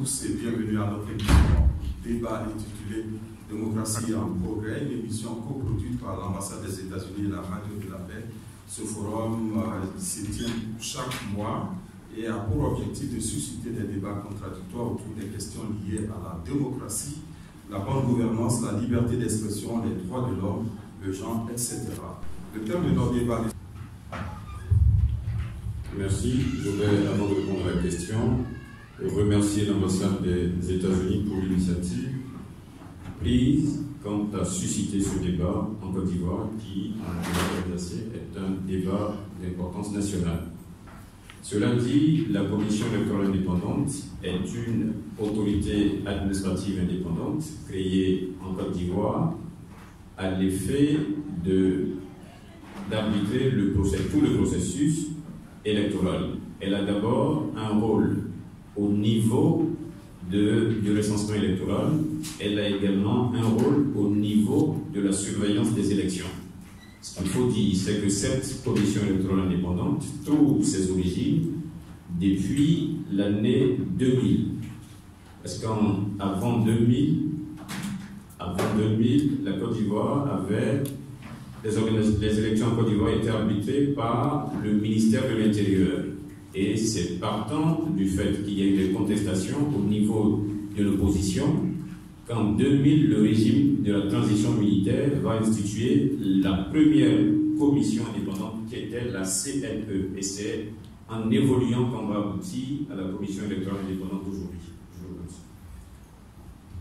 tous et bienvenue à notre émission débat intitulé Démocratie en progrès, une émission coproduite par l'ambassade des États-Unis et la Radio de la Paix. Ce forum se tient chaque mois et a pour objectif de susciter des débats contradictoires autour des questions liées à la démocratie, la bonne gouvernance, la liberté d'expression, les droits de l'homme, le genre, etc. Le thème de notre débat est... Merci. Je voudrais, avant de répondre à la question, remercier l'ambassade des États-Unis pour l'initiative prise quant à susciter ce débat en Côte d'Ivoire qui, en est un débat d'importance nationale. Cela dit, la Commission électorale indépendante est une autorité administrative indépendante créée en Côte d'Ivoire à l'effet d'arbitrer tout le processus électoral. Elle a d'abord un rôle au niveau du recensement électoral. Elle a également un rôle au niveau de la surveillance des élections. Ce qu'il faut dire, c'est que cette commission électorale indépendante trouve ses origines depuis l'année 2000. Parce qu'avant 2000, la Côte d'Ivoire avait... Les élections en Côte d'Ivoire étaient arbitrées par le ministère de l'Intérieur. Et c'est partant du fait qu'il y a eu des contestations au niveau de l'opposition qu'en 2000, le régime de la transition militaire va instituer la première commission indépendante qui était la CNE. Et c'est en évoluant qu'on va aboutir à la commission électorale indépendante d'aujourd'hui.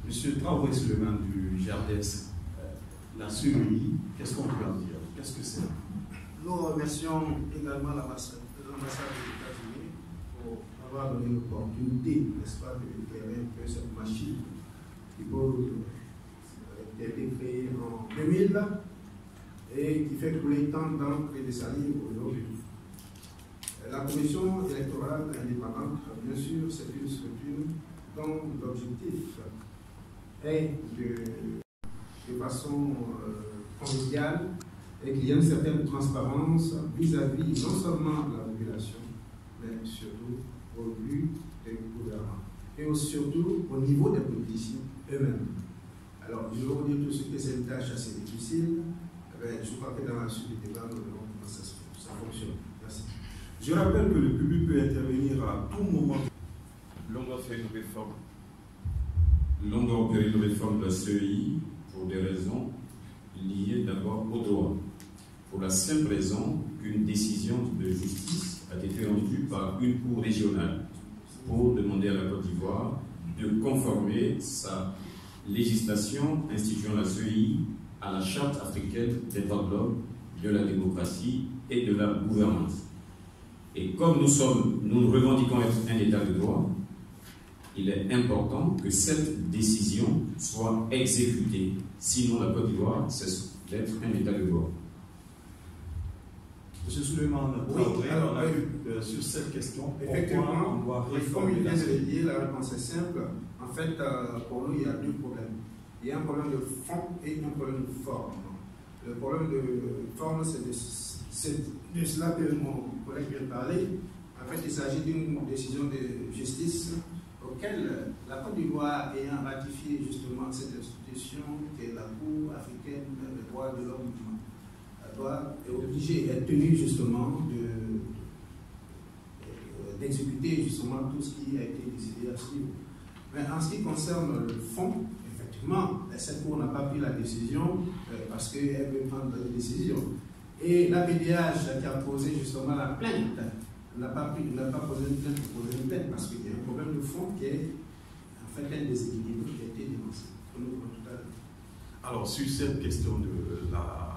Monsieur Traoré Suleiman du GRDS, la CEI, qu'est-ce qu'on peut en dire? Qu'est-ce que c'est? Nous remercions également l'ambassade des États-Unis pour avoir donné l'opportunité, n'est-ce pas, d'éclairer un peu cette machine qui a été créée en 2000 et qui fait couler tant d'encre et de salive aujourd'hui. La commission électorale indépendante, bien sûr, c'est une structure dont l'objectif est de façon conviviale et qu'il y ait une certaine transparence vis-à-vis non seulement de la population, mais surtout au but des gouvernants et surtout au niveau des politiciens eux-mêmes. Alors, je vais vous dire tout ce que c'est une tâche assez difficile. Je crois que dans la suite du débat, nous verrons comment ça fonctionne. Merci. Je rappelle que le public peut intervenir à tout moment. L'on doit faire une réforme. L'on doit opérer une réforme de la CEI pour des raisons liées d'abord au droit. Pour la simple raison qu'une décision de justice a été rendue par une cour régionale pour demander à la Côte d'Ivoire de conformer sa législation instituant la CEI à la Charte africaine des droits de l'homme, de la démocratie et de la gouvernance. Et comme nous revendiquons être un État de droit, il est important que cette décision soit exécutée. Sinon, la Côte d'Ivoire cesse d'être un État de droit. Monsieur Suleiman, oui, alors, sur cette question, effectivement, on doit comme il réformer vient de le dire, la réponse est simple. En fait, pour nous, il y a deux problèmes. Il y a un problème de fond et un problème de forme. Le problème de forme, c'est de cela que mon collègue vient de parler. En fait, il s'agit d'une décision de justice auquel la Côte d'Ivoire ayant ratifié justement cette institution qui est la Cour africaine des droits de l'homme est obligée, est tenue justement d'exécuter justement tout ce qui a été décidé à ce niveau. Mais en ce qui concerne le fond, effectivement, cette Cour n'a pas pris la décision parce qu'elle veut prendre la décision. Et la PDH qui a posé justement la plainte n'a pas posé une plainte pour poser une plainte parce qu'il y a un problème de fond qui est en fait un déséquilibre qui a été dénoncé. Alors, sur cette question de la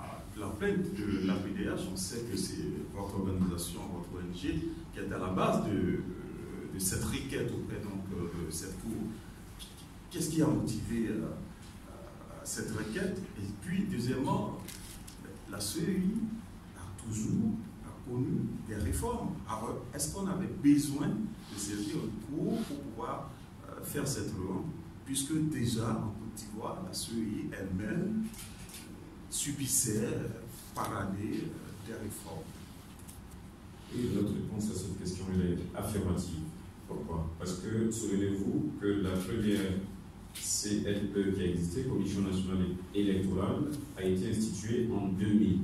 plainte de la PDH, on sait que c'est votre organisation, votre ONG, qui est à la base de cette requête auprès de cette Cour. Qu'est-ce qui a motivé cette requête? Et puis, deuxièmement, la CEI a toujours connu des réformes. Alors, est-ce qu'on avait besoin de saisir une Cour pour pouvoir faire cette loi, puisque déjà en Côte d'Ivoire, la CEI elle-même subissait par année des réformes? Et notre réponse à cette question est affirmative. Pourquoi? Parce que, souvenez-vous que la première CNE qui a existé, Commission nationale électorale, a été instituée en 2000.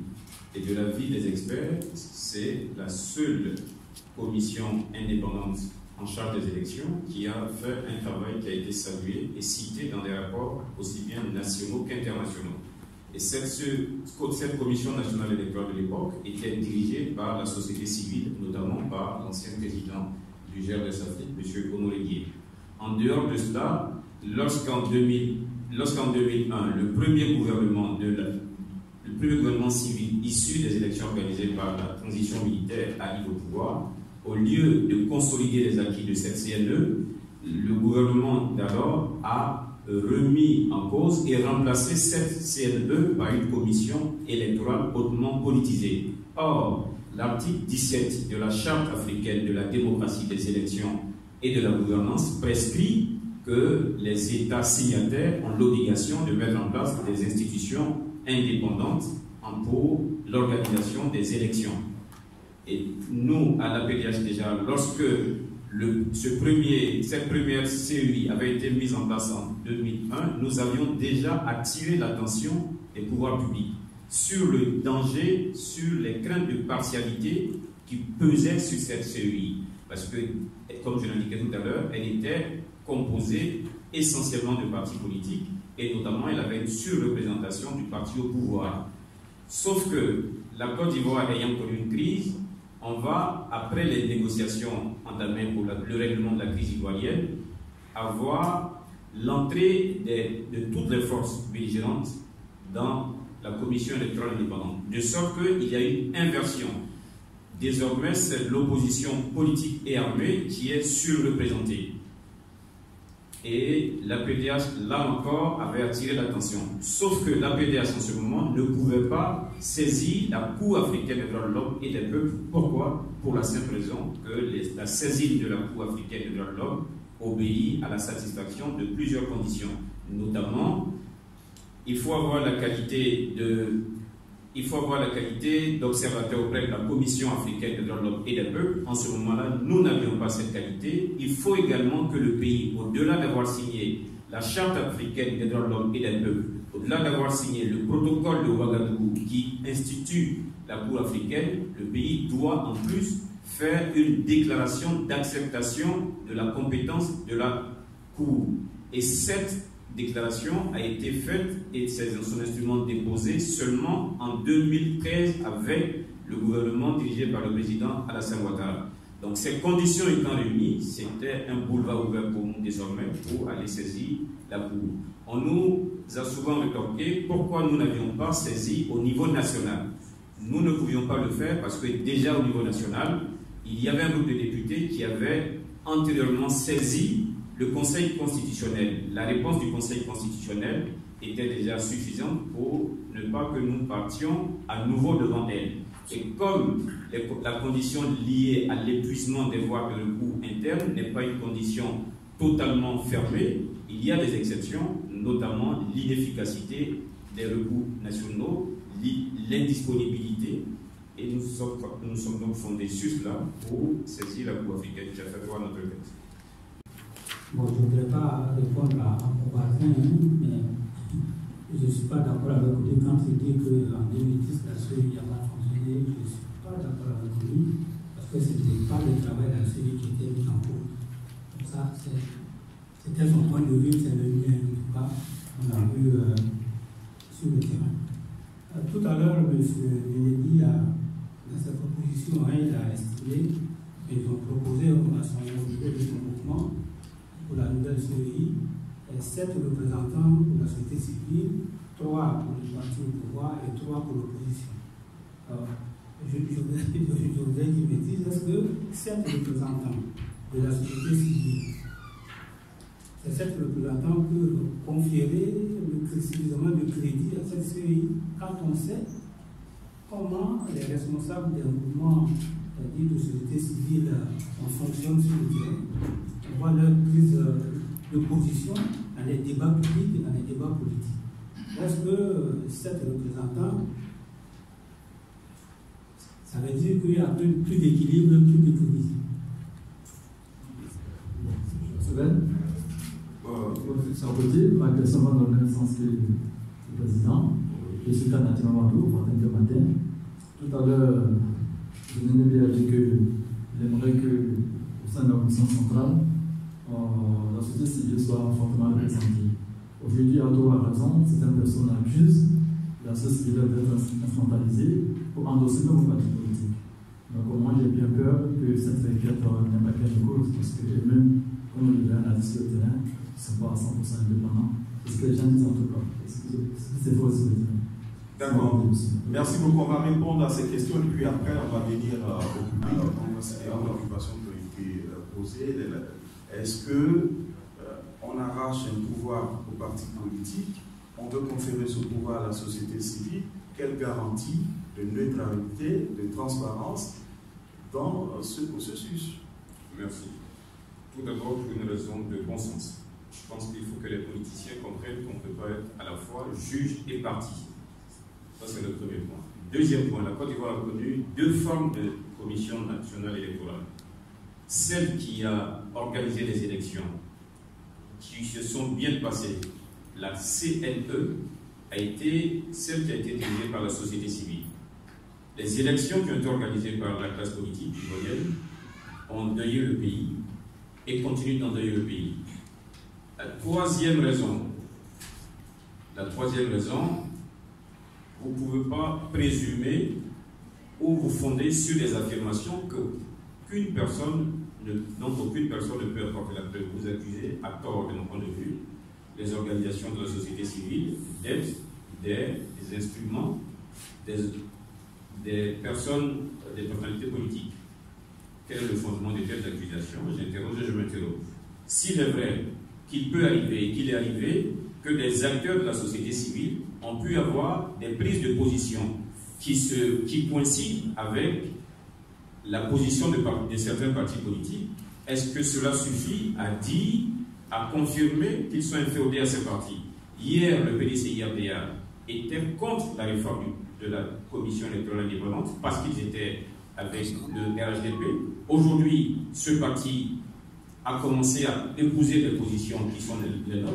Et de l'avis des experts, c'est la seule commission indépendante en charge des élections qui a fait un travail qui a été salué et cité dans des rapports aussi bien nationaux qu'internationaux. Et cette commission nationale électorale de l'époque était dirigée par la société civile, notamment par l'ancien président du GRDS Afrique, M. Honoré Guier. En dehors de cela, lorsqu'en 2001, le premier gouvernement civil issu des élections organisées par la transition militaire arrive au pouvoir, au lieu de consolider les acquis de cette CNE, le gouvernement d'alors a remis en cause et remplacé cette CNE par une commission électorale hautement politisée. Or, l'article 17 de la Charte africaine de la démocratie des élections et de la gouvernance prescrit que les États signataires ont l'obligation de mettre en place des institutions indépendantes pour l'organisation des élections. Et nous, à l'APDH déjà, lorsque cette première CEI avait été mise en place en 2001, nous avions déjà attiré l'attention des pouvoirs publics sur le danger, sur les craintes de partialité qui pesaient sur cette CEI. Parce que, comme je l'indiquais tout à l'heure, elle était composée essentiellement de partis politiques et notamment elle avait une surreprésentation du parti au pouvoir. Sauf que la Côte d'Ivoire ayant connu une crise, on va, après les négociations entamées pour le règlement de la crise ivoirienne, avoir l'entrée de toutes les forces belligérantes dans la commission électorale indépendante, de sorte qu'il y a une inversion. Désormais, c'est l'opposition politique et armée qui est surreprésentée. Et l'APDH, là encore, avait attiré l'attention. Sauf que l'APDH, en ce moment, ne pouvait pas saisir la Cour africaine des droits de l'homme et des peuples. Pourquoi? Pour la simple raison que la saisine de la Cour africaine des droits de l'homme obéit à la satisfaction de plusieurs conditions. Notamment, il faut avoir la qualité d'observateur auprès de la Commission africaine des droits de l'homme et des peuples. En ce moment-là, nous n'avions pas cette qualité. Il faut également que le pays, au-delà d'avoir signé la Charte africaine des droits de l'homme et des peuples, au-delà d'avoir signé le protocole de Ouagadougou qui institue la Cour africaine, le pays doit en plus faire une déclaration d'acceptation de la compétence de la Cour. Et cette déclaration a été faite et son instrument déposé seulement en 2013 avec le gouvernement dirigé par le président Alassane Ouattara. Donc ces conditions étant réunies, c'était un boulevard ouvert pour nous désormais pour aller saisir la Cour. On nous a souvent rétorqué pourquoi nous n'avions pas saisi au niveau national. Nous ne pouvions pas le faire parce que déjà au niveau national, il y avait un groupe de députés qui avait antérieurement saisi le Conseil constitutionnel. La réponse du Conseil constitutionnel était déjà suffisante pour ne pas que nous partions à nouveau devant elle. Et comme la condition liée à l'épuisement des voies de recours internes n'est pas une condition totalement fermée, il y a des exceptions, notamment l'inefficacité des recours nationaux, l'indisponibilité, et nous sommes donc fondés sur cela pour saisir la Cour africaine qui a fait droit à notre texte. Bon, je ne voudrais pas répondre à Bobatin, mais je ne suis pas d'accord avec lui quand il dit qu'en 2010, la CEI n'a pas fonctionné. Je ne suis pas d'accord avec lui, parce que ce n'était pas le travail de la CEI qui était mis en cours. Donc ça, c'était son point de vue, c'est le mien, en tout cas, on a vu sur le terrain. Tout à l'heure, M. Benedi, dans sa proposition, il a estimé qu'ils ont proposé à son niveau de mouvement pour la nouvelle CEI, 7 représentants pour la société civile, 3 pour le parti au pouvoir et 3 pour l'opposition. Je voudrais qu'ils me disent, est-ce que 7 représentants de la société civile, ces 7 représentants peuvent conférer suffisamment de crédit à cette CEI quand on sait comment les responsables des mouvements de société civile fonctionnent sur le terrain? On voit leur prise de position dans les débats publics et dans les débats politiques. Est-ce que 7 représentants, ça veut dire qu'il y a plus d'équilibre, plus d'équilibre? de son côté, ma question va dans le même sens que le président. Je suis Kanati Mamadou, matin de matin. Tout à l'heure, je venais bien dire que j'aimerais que, au sein de la commission centrale, la société civile soit fortement représentée. Aujourd'hui, Ado a raison, certaines personnes accusent la société civile d'être instrumentalisée pour endosser nos partis politiques. Donc, moi, j'ai bien peur que cette requête n'ait pas gain de cause, parce que même, comme on l'a dit sur le terrain, ils ne sont pas à 100% indépendants. C'est ce que les gens disent en tout cas. C'est faux aussi. D'accord. Merci beaucoup. On va répondre à ces questions et puis après, on va venir au public. C'est une occupation qui a été posée. Est-ce que on arrache un pouvoir aux partis politiques, on veut conférer ce pouvoir à la société civile? Quelle garantie de neutralité, de transparence dans ce processus? Merci. Tout d'abord, pour une raison de bon sens. Je pense qu'il faut que les politiciens comprennent qu'on ne peut pas être à la fois juge et parti. Ça, c'est le premier point. Deuxième point, la Côte d'Ivoire a connu deux formes de commission nationale électorale. Celle qui a organisé les élections, qui se sont bien passées, la CNE, a été celle qui a été dirigée par la société civile. Les élections qui ont été organisées par la classe politique ivoirienne ont endeuillé le pays et continuent d'endeuiller le pays. La troisième raison, vous ne pouvez pas présumer ou vous fonder sur des affirmations dont aucune personne ne peut apporter la preuve. Vous accusez, à tort de mon point de vue, les organisations de la société civile d'être des instruments, des personnes, des personnalités politiques. Quel est le fondement de telles accusations? J'interroge et je m'interroge. S'il est vrai qu'il peut arriver et qu'il est arrivé que des acteurs de la société civile ont pu avoir des prises de position qui coïncident avec la position de certains partis politiques, est-ce que cela suffit à dire, à confirmer qu'ils sont inféodés à ces partis? Hier, le PDCI-RDA était contre la réforme de la commission électorale indépendante parce qu'ils étaient avec le RHDP. Aujourd'hui, ce parti a commencé à épouser des positions qui sont les nôtres.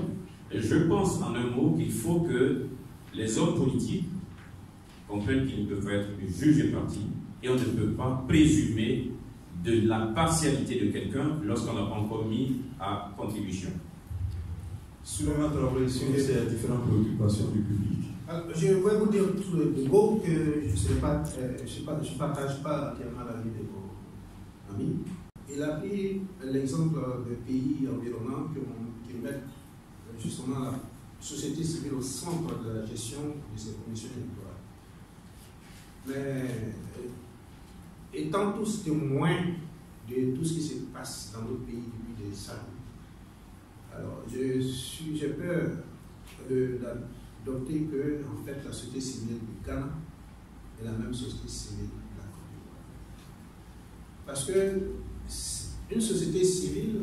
Et je pense en un mot qu'il faut que les hommes politiques comprennent qu'ils ne peuvent pas être juges et partis et on ne peut pas présumer de la partialité de quelqu'un lorsqu'on n'a pas encore mis à contribution. Sur notre sur ces différentes préoccupations du public. Alors, je vais vous dire tout de go que je ne partage pas entièrement l'avis de vos amis. Il a pris l'exemple de pays environnants qui mettent justement la société civile au centre de la gestion de ces commissions électorales. Mais étant tous témoins de tout ce qui se passe dans notre pays depuis des années, alors j'ai peur d'adopter que en fait, la société civile du Ghana est la même société civile de la Côte d'Ivoire. Parce que une société civile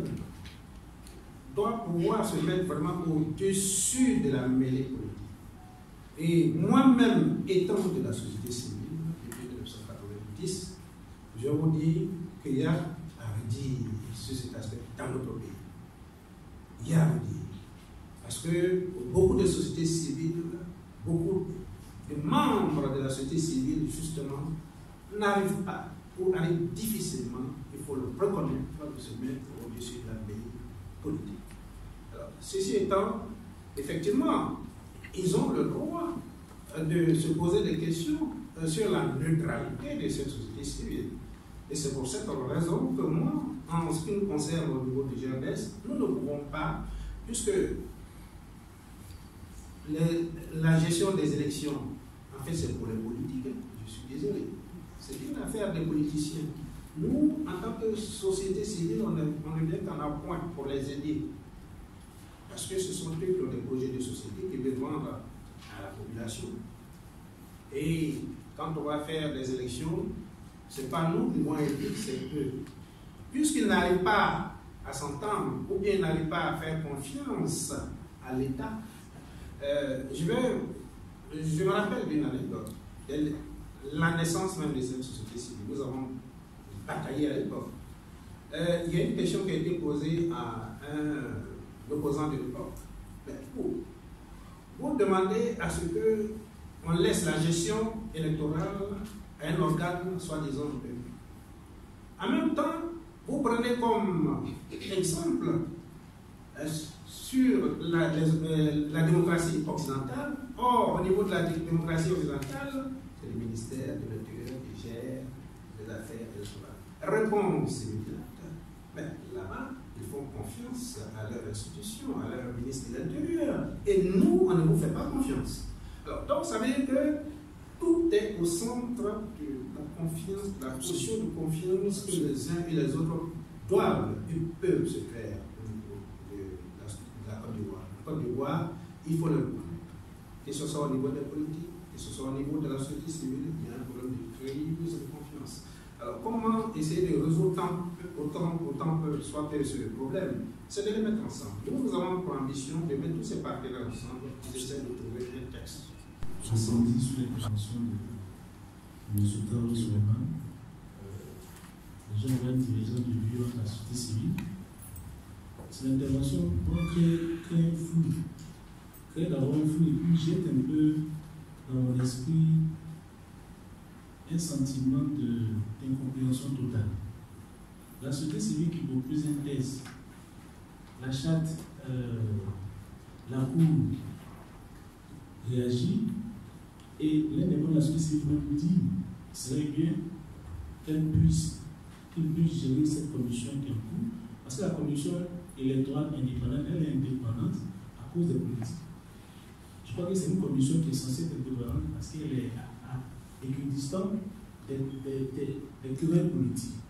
doit pouvoir se mettre vraiment au-dessus de la mêlée politique. Et moi-même, étant de la société civile, depuis 1990, je vous dis qu'il y a à redire sur cet aspect dans notre pays. Il y a à redire. Parce que beaucoup de sociétés civiles, beaucoup de membres de la société civile, justement, n'arrivent pas, ou arrivent difficilement, il faut le reconnaître, de se mettre au-dessus de la mêlée politique. Alors, ceci étant, effectivement, ils ont le droit de se poser des questions sur la neutralité de cette société civile. Et c'est pour cette raison que moi, en ce qui nous concerne au niveau du GRDS, nous ne pouvons pas, puisque la gestion des élections, en fait, c'est pour les politiques, je suis désolé. C'est une affaire des politiciens. Nous, en tant que société civile, on est bien en appoint pour les aider. Parce que ce sont eux qui ont des projets de société qui veulent vendre à la population. Et quand on va faire des élections, ce n'est pas nous qui vont aider, c'est eux. Puisqu'ils n'arrivent pas à s'entendre, ou bien n'arrivent pas à faire confiance à l'État, je me rappelle d'une anecdote. La naissance même de cette société civile, nous avons bataillé à l'époque. Il y a une question qui a été posée à un opposant de l'époque. Mais vous demandez à ce qu'on laisse la gestion électorale à un organe soi-disant du peuple. En même temps, vous prenez comme exemple sur la démocratie occidentale. Or, au niveau de la démocratie occidentale, c'est le ministère de l'Intérieur qui gère les affaires électorales. Réponse immédiate. Mais là-bas, ils font confiance à leur institution, à leur ministre de l'Intérieur. Et nous, on ne vous fait pas confiance. Alors, donc, ça veut dire que tout est au centre de la confiance, de la position de confiance que les uns et les autres doivent et peuvent se faire au niveau de la Côte d'Ivoire. La Côte d'Ivoire, il faut le reconnaître. Que ce soit au niveau des politiques, que ce soit au niveau de la société civile, il y a un problème de crédibilité et de confiance. Alors, comment essayer de résoudre autant que soit ce problème? C'est de les mettre ensemble. Nous avons pour ambition de mettre tous ces partenaires ensemble et d'essayer de trouver un texte. 70 sur les prétentions de M. Carlos Souleymane, déjà un dirigeant du bureau de la société civile. C'est l'intervention pour créer un flou. Créer d'abord un flou et puis jette un peu dans mon esprit un sentiment d'incompréhension totale. La société civile qui propose un texte, la charte, la Cour réagit. Et l'indépendant de la société civile nous dit qu'il serait bien qu'il puisse gérer cette commission qui est en cours, parce que la commission électorale indépendante, elle est indépendante à cause des politiques. Je crois que c'est une commission qui est censée être indépendante parce qu'elle est équidistante des querelles politiques.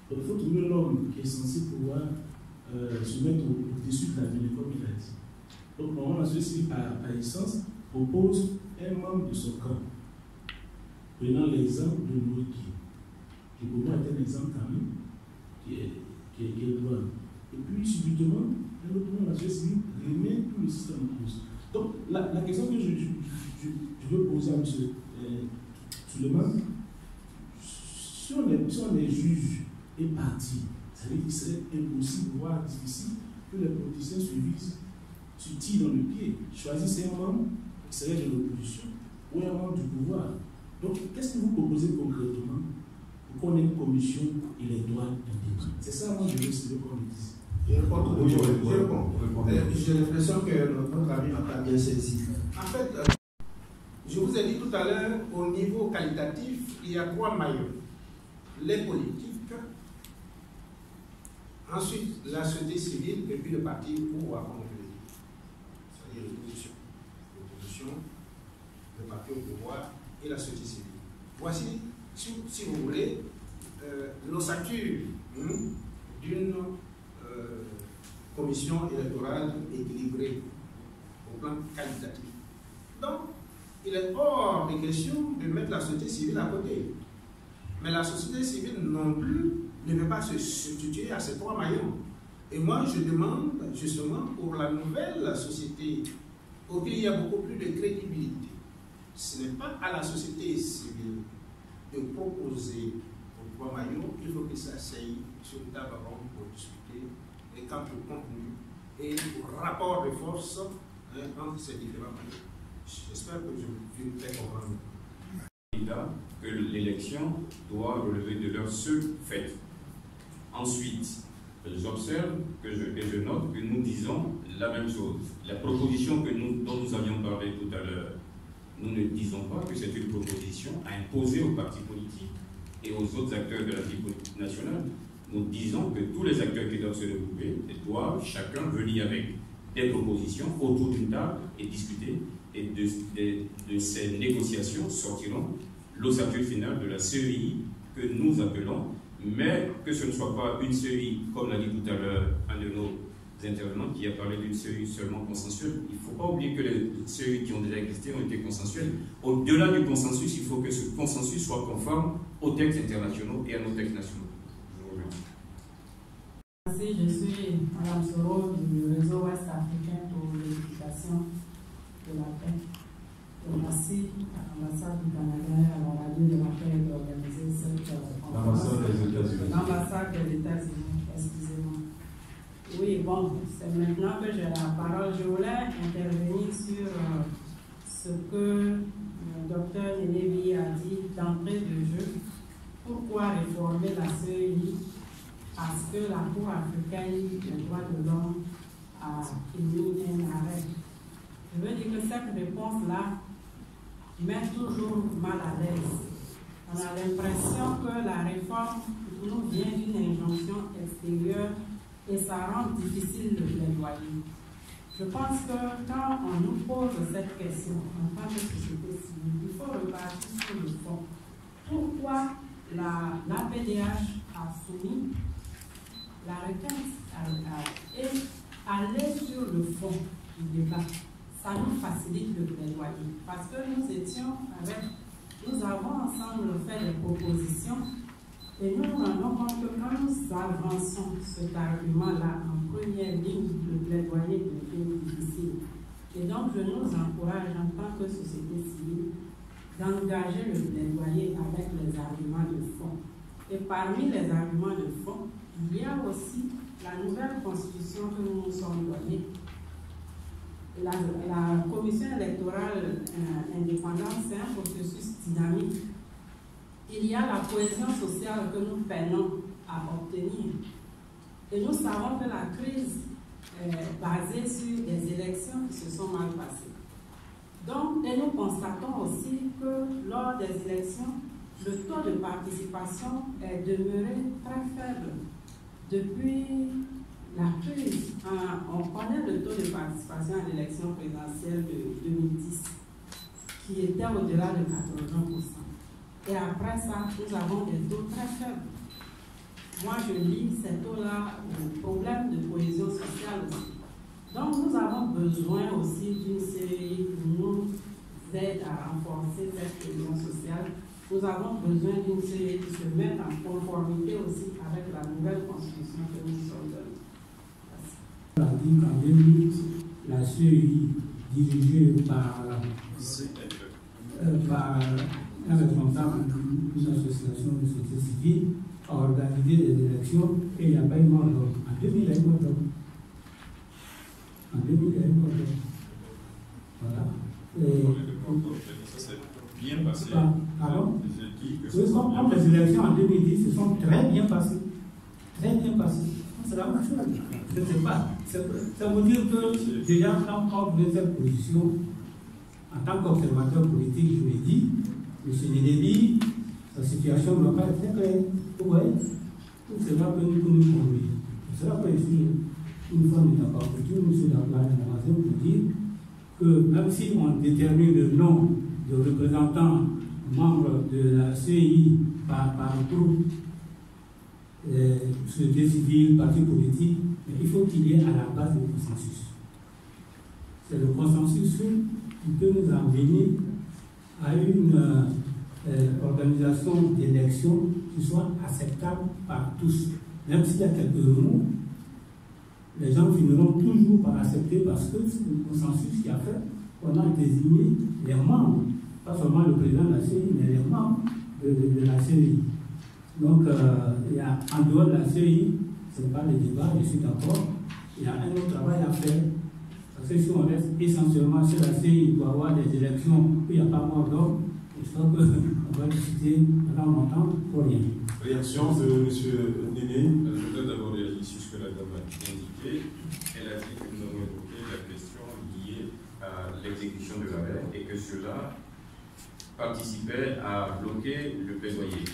Donc il faut trouver l'homme qui est censé pouvoir se mettre au-dessus de la vie, comme il a dit. Donc normalement, la société civile, par essence, propose un membre de son camp, prenant l'exemple de Noéki, qui pour moi est un exemple quand même, qui est loin. Et puis subitement, un autre membre de la société civile remet tout le système en cause. Donc la question que je veux poser à M. Souleymane, si on est juge et parti, ça veut dire qu'il serait impossible, voire difficile, que les politiciens se tirent dans le pied, choisissent un membre qui serait de l'opposition ou un membre du pouvoir. Donc, qu'est-ce que vous proposez concrètement pour qu'on ait une commission électorale indépendante? C'est ça, moi, je veux savoir qu'on le dise. Je réponds. J'ai l'impression que notre ami n'a pas bien saisi. En fait, je vous ai dit tout à l'heure, au niveau qualitatif, il y a 3 maillons. Les politiques, ensuite la société civile et puis le parti au pouvoir, comme on peut le dire. C'est-à-dire l'opposition. Le parti au pouvoir et la société civile. Voici, si vous voulez, l'ossature d'une commission électorale équilibrée au plan qualitatif. Donc, il est hors de question de mettre la société civile à côté. Mais la société civile non plus ne peut pas se substituer à ces 3 maillons. Et moi, je demande justement pour la nouvelle société, pour qu'il y ait beaucoup plus de crédibilité. Ce n'est pas à la société civile de proposer aux 3 maillons, il faut qu'ils s'asseyent sur une table ronde pour discuter et quant au contenu et au rapport de force entre ces différents maillons. J'espère que je vais faire comprendre. Que l'élection doit relever de leur seul fait. Ensuite, j'observe et je note que nous disons la même chose. La proposition dont nous avions parlé tout à l'heure, nous ne disons pas que c'est une proposition à imposer aux partis politiques et aux autres acteurs de la vie politique nationale. Nous disons que tous les acteurs qui doivent se regrouper doivent chacun venir avec des propositions autour d'une table et discuter. Et de ces négociations sortiront l'ossature finale de la CEI que nous appelons, mais que ce ne soit pas une CEI, comme l'a dit tout à l'heure un de nos intervenants qui a parlé d'une CEI seulement consensuelle. Il ne faut pas oublier que les CEI qui ont déjà existé ont été consensuelles. Au-delà du consensus, il faut que ce consensus soit conforme aux textes internationaux et à nos textes nationaux. Je vous remercie. Je suis Mme Soro du réseau ouest africain pour l'éducation de la paix. Merci à l'ambassade du Canada et à la radio de la paix d'organiser cette conférence. L'ambassade des États-Unis. L'ambassade des États-Unis, excusez-moi. Oui, bon, c'est maintenant que j'ai la parole. Je voulais intervenir sur ce que le docteur Nénébi a dit d'entrée de jeu. Pourquoi réformer la CEI? Parce que la Cour africaine des droits de l'homme a émis un arrêt. Je veux dire que cette réponse-là met toujours mal à l'aise. On a l'impression que la réforme nous vient d'une injonction extérieure et ça rend difficile le plaidoyer. Je pense que quand on nous pose cette question en tant que société civile, il faut repartir sur le fond. Pourquoi l'APDH a soumis la requête et aller sur le fond du débat? Ça nous facilite le plaidoyer parce que nous avons ensemble fait des propositions et nous nous rendons compte que quand nous avançons cet argument-là en première ligne, le plaidoyer devient difficile. Et donc je nous encourage en tant que société civile d'engager le plaidoyer avec les arguments de fond. Et parmi les arguments de fond, il y a aussi la nouvelle constitution que nous nous sommes donnée. La commission électorale indépendante, c'est un processus dynamique. Il y a la cohésion sociale que nous peinons à obtenir. Et nous savons que la crise est basée sur des élections qui se sont mal passées. Donc, et nous constatons aussi que lors des élections, le taux de participation est demeuré très faible. Depuis la crise, on connaît le taux de participation à l'élection présidentielle de 2010, qui était au-delà de 80%. Et après ça, nous avons des taux très faibles. Moi, je lis ces taux-là au problème de cohésion sociale aussi. Donc, nous avons besoin aussi d'une série qui nous aide à renforcer cette cohésion sociale. Nous avons besoin d'une série qui se mette en conformité aussi avec la nouvelle constitution que nous sommes donnée. On a dit qu'en 2008, la CEI, dirigée par un responsable d'une association de société civile, a organisé des élections et il n'y a pas eu mort d'homme. En 2000, il y a eu mort d'homme. En 2000, il y a eu mort d'homme. Voilà. Ça s'est bien passé. Pardon? Oui, comme les élections en 2010 se sont très bien passées. Très bien passées. C'est la même chose. Je ne sais pas. Ça veut dire que déjà, quand on met cette position, en tant qu'observateur politique, je l'ai dit, M. Nénébi, sa situation ne doit pas être très claire. Vous voyez? Tout cela peut nous conduire. C'est cela que ici, une fois n'est encore coutume, M. Dablane pour dire que même si on détermine le nom de représentants membres de la CEI par groupe, société civile, parti politique, mais il faut qu'il y ait à la base le consensus. C'est le consensus qui peut nous amener à une organisation d'élection qui soit acceptable par tous. Même s'il y a quelques remous, les gens finiront toujours par accepter parce que c'est le consensus qui a fait qu'on a désigné les membres, pas seulement le président de la CEI, mais les membres de la CEI. Donc, il y a, en dehors de la CEI, ce n'est pas le débat, je suis d'accord, il y a un autre travail à faire. Parce que si on reste essentiellement sur la CEI pour avoir des élections où il n'y a pas mort d'homme, je crois qu'on va discuter pendant longtemps pour rien. Réaction de M. Néné. Je voudrais d'abord réagir sur ce que la dame a indiqué. Elle a dit que nous avons évoqué la question liée à l'exécution de l'arrêt et que cela participait à bloquer le plaidoyer,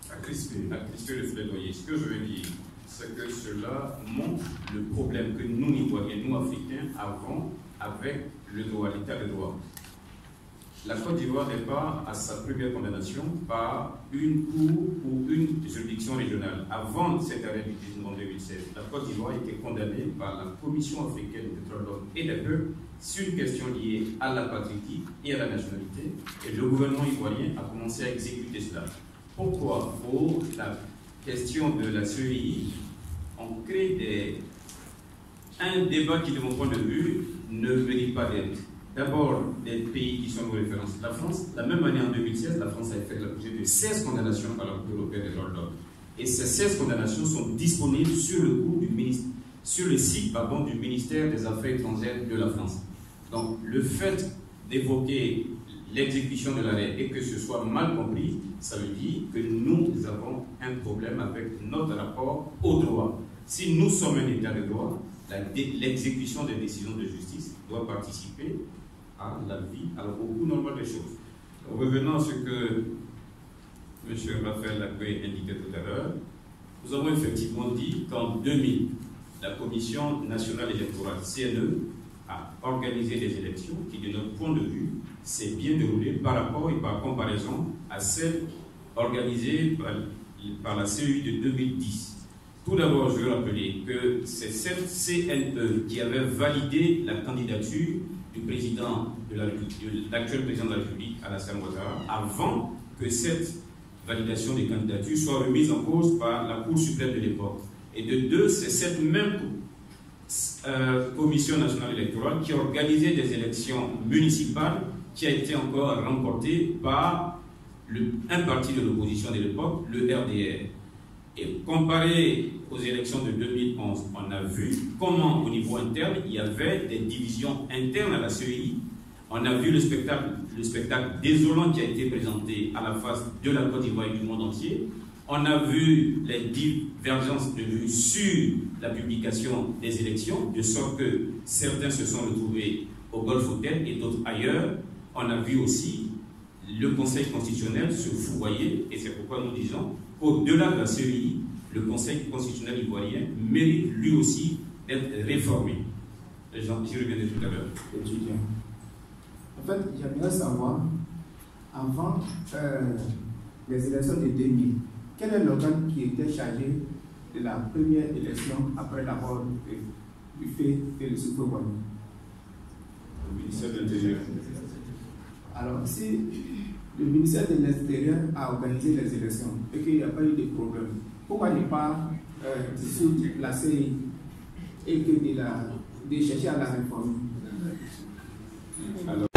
à crisper le plaidoyer. Ce que je veux dire, c'est que cela montre le problème que nous, Ivoiriens, nous, Africains, avons avec le droit, l'état de droit. La Côte d'Ivoire n'est pas à sa première condamnation par une cour ou une juridiction régionale. Avant cet arrêt du 19 en 2016, la Côte d'Ivoire était condamnée par la Commission africaine des droits de l'homme et des peuples sur une question liée à la patrie et à la nationalité. Et le gouvernement ivoirien a commencé à exécuter cela. Pourquoi? Pour la question de la CEI, on crée un débat qui, de mon point de vue, ne mérite pas d'être. D'abord, des pays qui sont nos références. La France, la même année en 2016, la France a fait l'objet de 16 condamnations par la Cour européenne des droits de l'homme. Et ces 16 condamnations sont disponibles sur le sur le site du ministère des Affaires étrangères de la France. Donc le fait d'évoquer l'exécution de l'arrêt et que ce soit mal compris, ça veut dire que nous avons un problème avec notre rapport au droit. Si nous sommes un État de droit, l'exécution des décisions de justice doit participer à la vie, au cours normal des choses. Revenons à ce que M. Raphaël Lacoué indiquait tout à l'heure, nous avons effectivement dit qu'en 2000, la Commission nationale électorale, CNE, a organisé des élections qui, de notre point de vue, s'est bien déroulée par rapport et par comparaison à celles organisées par la CEI de 2010. Tout d'abord, je veux rappeler que c'est cette CNE qui avait validé la candidature du président de l'actuel président de la République, Alassane Ouattara, avant que cette validation des candidatures soit remise en cause par la Cour suprême de l'époque. Et de deux, c'est cette même Commission nationale électorale qui a organisé des élections municipales qui a été encore remportée par un parti de l'opposition de l'époque, le RDR. Et comparé aux élections de 2011, on a vu comment au niveau interne, il y avait des divisions internes à la CEI. On a vu le spectacle désolant qui a été présenté à la face de la Côte d'Ivoire et du monde entier. On a vu les divergences de vues sur la publication des élections, de sorte que certains se sont retrouvés au Golf Hotel et d'autres ailleurs. On a vu aussi le Conseil constitutionnel se fouvoyer, et c'est pourquoi nous disons qu'au-delà de la CEI, le Conseil constitutionnel ivoirien mérite lui aussi d'être réformé. J'y reviendrai tout à l'heure. En fait, j'aimerais savoir, avant les élections de 2000, quel est l'organe qui était chargé de la première élection après la mort du fait de Youssoufou Boigny? Le ministère de l'Intérieur. Alors, si le ministère de l'Intérieur a organisé les élections et qu'il n'y a pas eu de problème, pourquoi ne pas dissoudre la CEI et que de chercher à la réformer? Alors,